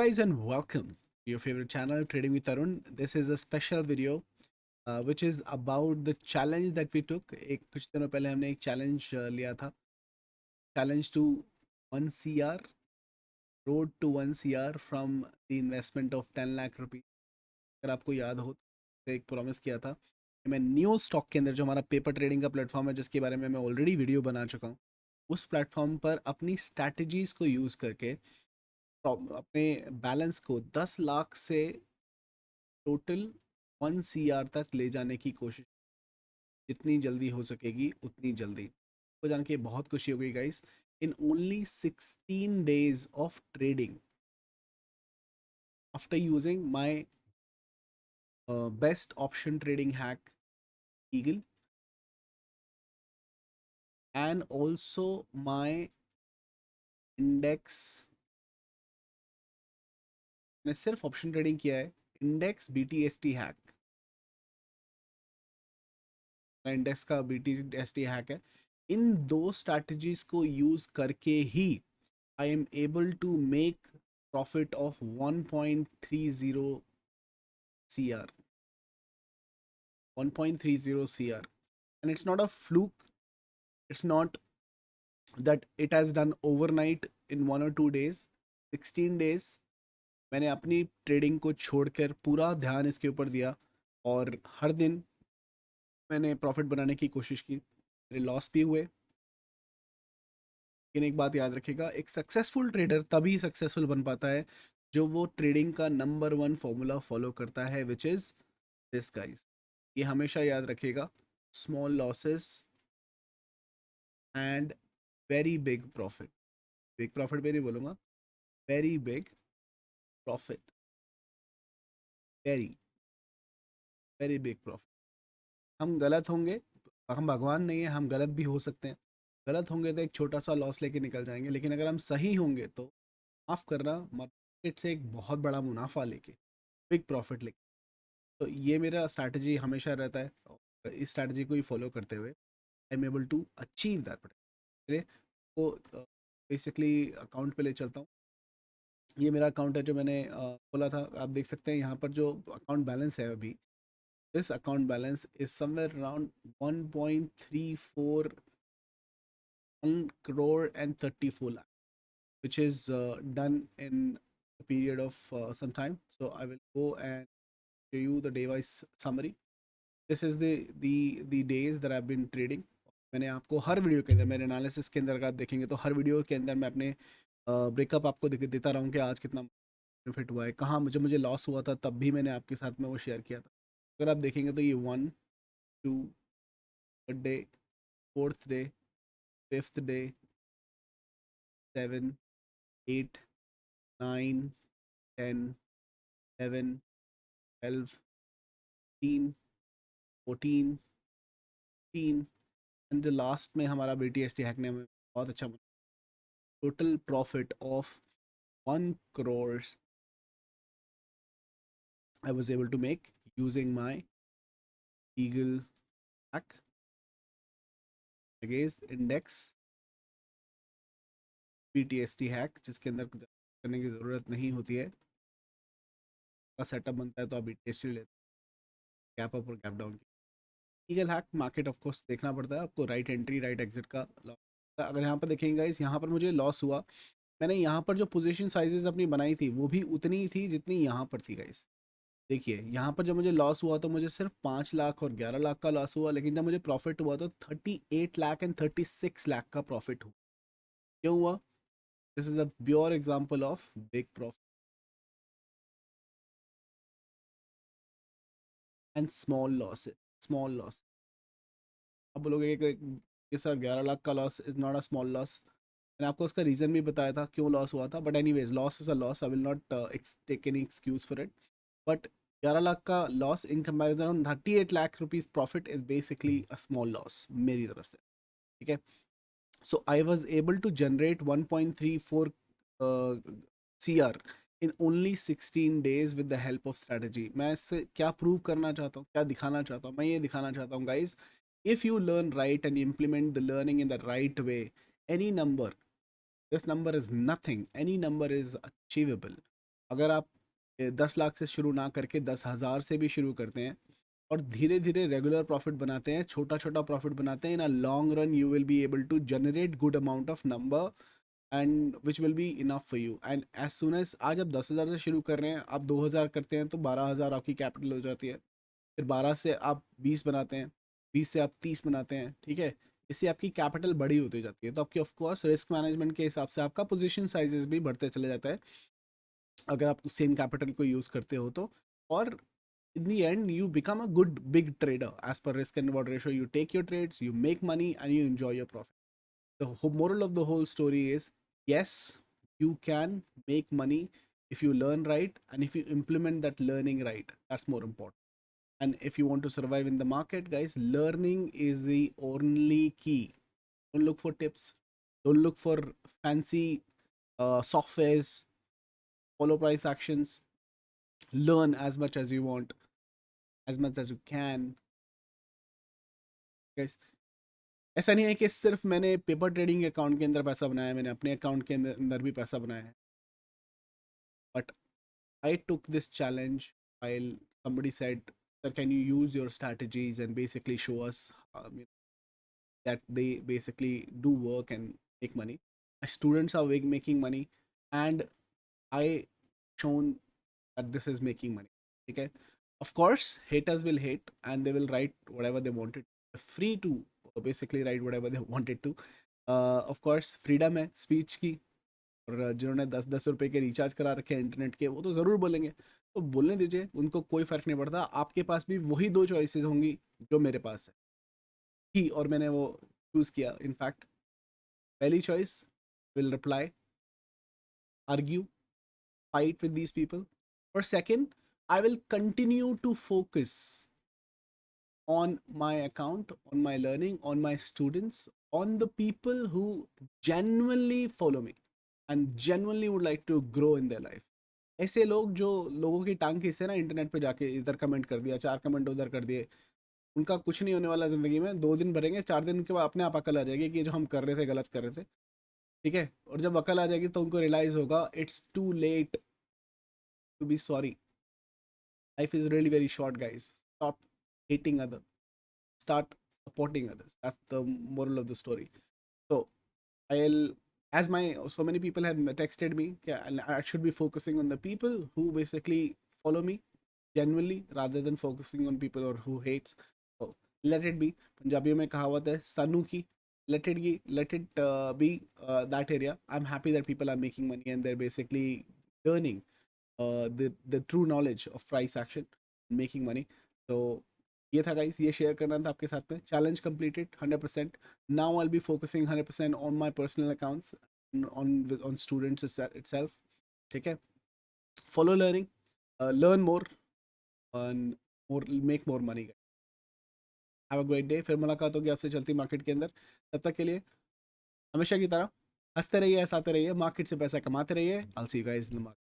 guys, and welcome to your favorite channel, Trading with Tarun. This is a special video which is about the challenge that we took. एक कुछ दिनों पहले हमने एक challenge लिया था. Challenge to 1 CR, road to 1 CR from the investment of 10 lakh rupees. अगर आपको याद हो तो एक प्रॉमिस किया था कि मैं न्यू स्टॉक के अंदर, जो हमारा पेपर ट्रेडिंग का प्लेटफॉर्म है जिसके बारे में मैं ऑलरेडी वीडियो बना चुका हूँ, उस प्लेटफॉर्म पर अपनी स्ट्रैटेजीज को यूज़ करके अपने बैलेंस को 10 लाख से टोटल 1 CR तक ले जाने की कोशिश, जितनी जल्दी हो सकेगी उतनी जल्दी. को जान के बहुत खुशी हो गई guys. In only 16 days of trading, after using my best option trading hack, Eagle, and also my index, मैंने सिर्फ ऑप्शन ट्रेडिंग किया है, इंडेक्स BTST हैक, इंडेक्स का BTST हैक है. इन दो स्ट्रैटेजीज को यूज करके ही I am able to make profit of 1.30 CR. 1.30 CR. And it's not a fluke. It's not that it has done overnight in 1 or 2 days. 16 days मैंने अपनी trading को छोड़कर पूरा ध्यान इसके ऊपर दिया और हर दिन मैंने प्रॉफिट बनाने की कोशिश की. मेरे लॉस भी हुए, लेकिन एक बात याद रखिएगा, एक सक्सेसफुल ट्रेडर तभी सक्सेसफुल बन पाता है जो वो ट्रेडिंग का नंबर 1 फॉर्मूला फॉलो करता है, विच इज दिस गाइस. ये हमेशा याद रखिएगा, small losses and very big profit. Big profit भी नहीं बोलूँगा, very big profit, very very big profit. हम गलत होंगे, हम भगवान नहीं है, हम गलत भी हो सकते हैं. गलत होंगे तो एक छोटा सा लॉस लेके निकल जाएंगे, लेकिन अगर हम सही होंगे तो माफ़ करना, मार्केट से एक बहुत बड़ा मुनाफा लेके, बिग प्रॉफिट लेके. तो ये मेरा स्ट्रैटेजी हमेशा रहता है, और इस स्ट्रैटेजी को ही फॉलो करते हुए I am able to achieve that. तो बेसिकली अकाउंट पे ले चलता हूँ. ये मेरा अकाउंट है जो मैंने खोला था. आप देख सकते हैं यहाँ पर जो अकाउंट बैलेंस है अभी, this account balance is somewhere around 1.34 crore and 34 lakh, which is done in a period of some time. So I will go and show you the day wise summary. This is the days that I've been trading. मैंने आपको हर video के अंदर, मेरे analysis के अंदर अगर आप देखेंगे तो हर वीडियो के अंदर मैं अपने ब्रेकअप आपको देता रहूँ कि आज कितना प्रॉफिट हुआ है, कहाँ मुझे मुझे लॉस हुआ था, तब भी मैंने आपके साथ में वो शेयर किया था. अगर आप देखेंगे तो ये 1, 2, third day, fourth day, fifth day, 7, 8, 9, 10, 11, 12, 13, 14, 15, and जो लास्ट में हमारा BTST हैक ने हमें बहुत अच्छा total profit of 1 crore I was able to make using my Eagle hack against index BTST hack, जिसके अंदर कुछ करने की ज़रूरत नहीं होती है. का सेटअप बनता है तो आप BTST लेते हैं, गैप अप और गैप डाउन की. Eagle hack market of course देखना पड़ता है आपको, राइट एंट्री राइट एग्जिट का लॉस. अगर यहाँ पर देखेंगे गाइस, यहाँ पर मुझे लॉस हुआ. मैंने यहाँ पर जो पोजीशन साइजेस अपनी बनाई थी वो भी उतनी ही थी जितनी यहाँ पर थी गाइस. देखिए यहाँ पर जब मुझे लॉस हुआ तो मुझे सिर्फ 5 लाख और 11 लाख का लॉस हुआ, लेकिन जब मुझे प्रॉफिट हुआ तो 38 लाख एंड 36 लाख का प्रॉफिट हुआ. क्यों हुआ? This is a pure example of big profit and small loss. Small loss, आप बोलोगे कि सर 11 लाख का loss is not a small loss. मैंने आपको उसका रीज़न भी बताया था क्यों लॉस हुआ था, but anyways loss is a loss, I will not take any excuse for it. But 11 lakh का loss in comparison on 38 lakh rupees profit is basically a small loss मेरी तरफ से. ठीक है. So I was able to generate 1.34 CR in only 16 days with the help of strategy. मैं इससे क्या prove करना चाहता हूँ, क्या दिखाना चाहता हूँ? मैं ये दिखाना चाहता हूँ guys, if you learn right and implement the learning in the right way, any number, this number is nothing, any number is achievable. अगर आप 10 लाख से शुरू ना करके 10,000 से भी शुरू करते हैं और धीरे धीरे रेगुलर प्रॉफिट बनाते हैं, छोटा छोटा प्रॉफिट बनाते हैं, in a long run you will be able to generate good amount of number and which will be enough for you. And as soon as आज आप 10,000 से शुरू कर रहे हैं, आप 2,000 करते हैं तो 12,000 आपकी कैपिटल हो जाती है। फिर 12 से आप 20 बनाते हैं, 20 से आप 30 बनाते हैं, ठीक है। इससे आपकी कैपिटल बड़ी होती जाती है, तो आपकी ऑफकोर्स रिस्क मैनेजमेंट के हिसाब से आपका पोजीशन साइजेस भी बढ़ते चले जाता है अगर आप सेम कैपिटल को यूज़ करते हो तो। और in the end you become a good big trader as per risk and reward ratio. You take your trades, you make money, and you enjoy your profit. The moral of the whole story is, yes, you can make money if you learn right and if you implement that learning right. That's more important. And if you want to survive in the market, guys, learning is the only key. Don't look for tips, don't look for fancy softwares, follow price actions. Learn as much as you want, as much as you can, guys. ऐसा नहीं है कि सिर्फ मैंने paper trading account के अंदर पैसा बनाया, मैंने अपने अकाउंट के अंदर भी पैसा बनाया है, but I took this challenge while somebody said, sir, can you use your strategies and basically show us that they basically do work and make money. My students are making money, and I shown that this is making money. Okay, of course haters will hate and they will write whatever they wanted. Free to basically write whatever they wanted to. Of course freedom है speech की, और जिन्होंने 10-10 रुपए के recharge करा रखे हैं internet के, वो तो ज़रूर बोलेंगे, तो बोलने दीजिए, उनको कोई फ़र्क नहीं पड़ता। आपके पास भी वही दो चॉइसेस होंगी जो मेरे पास है ही, और मैंने वो चूज़ किया। इनफैक्ट पहली choice, will reply, argue, fight with these people. Or second, I will continue to focus on my account, on my learning, on my students, on the people who genuinely follow me and genuinely would like to grow in their life. ऐसे लोग जो लोगों की टांग खींचते हैं ना internet पे जाके, इधर कमेंट कर दिया, 4 कमेंट उधर कर दिए, उनका कुछ नहीं होने वाला ज़िंदगी में। 2 दिन भरेंगे, 4 दिन के बाद अपने आप अकल आ जाएगी कि जो हम कर रहे थे गलत कर रहे थे, ठीक है। और जब अकल आ जाएगी तो उनको रियलाइज़ होगा it's too late to be sorry. Life is really very short, guys. Stop hating others. Start supporting others. That's the moral of the story. So I'll, as my so many people have texted me, yeah, I should be focusing on the people who basically follow me genuinely rather than focusing on people or who hates. So let it be. Punjabi में कहावत है सानू की, let it be that area. I'm happy that people are making money and they're basically learning the true knowledge of price action, making money. So ये था guys, ये share करना था आपके साथ में। Challenge completed 100%. Now I'll be focusing 100% on my personal accounts, on students itself. ठीक है, follow learning, learn more and more, make more money. Have a great day. फिर मुलाकात होगी आपसे चलती मार्केट के अंदर। तब तक के लिए हमेशा की तरह हंसते रहिए, हंसाते रहिए, मार्केट से पैसा कमाते रहिए। I will see you guys in the market.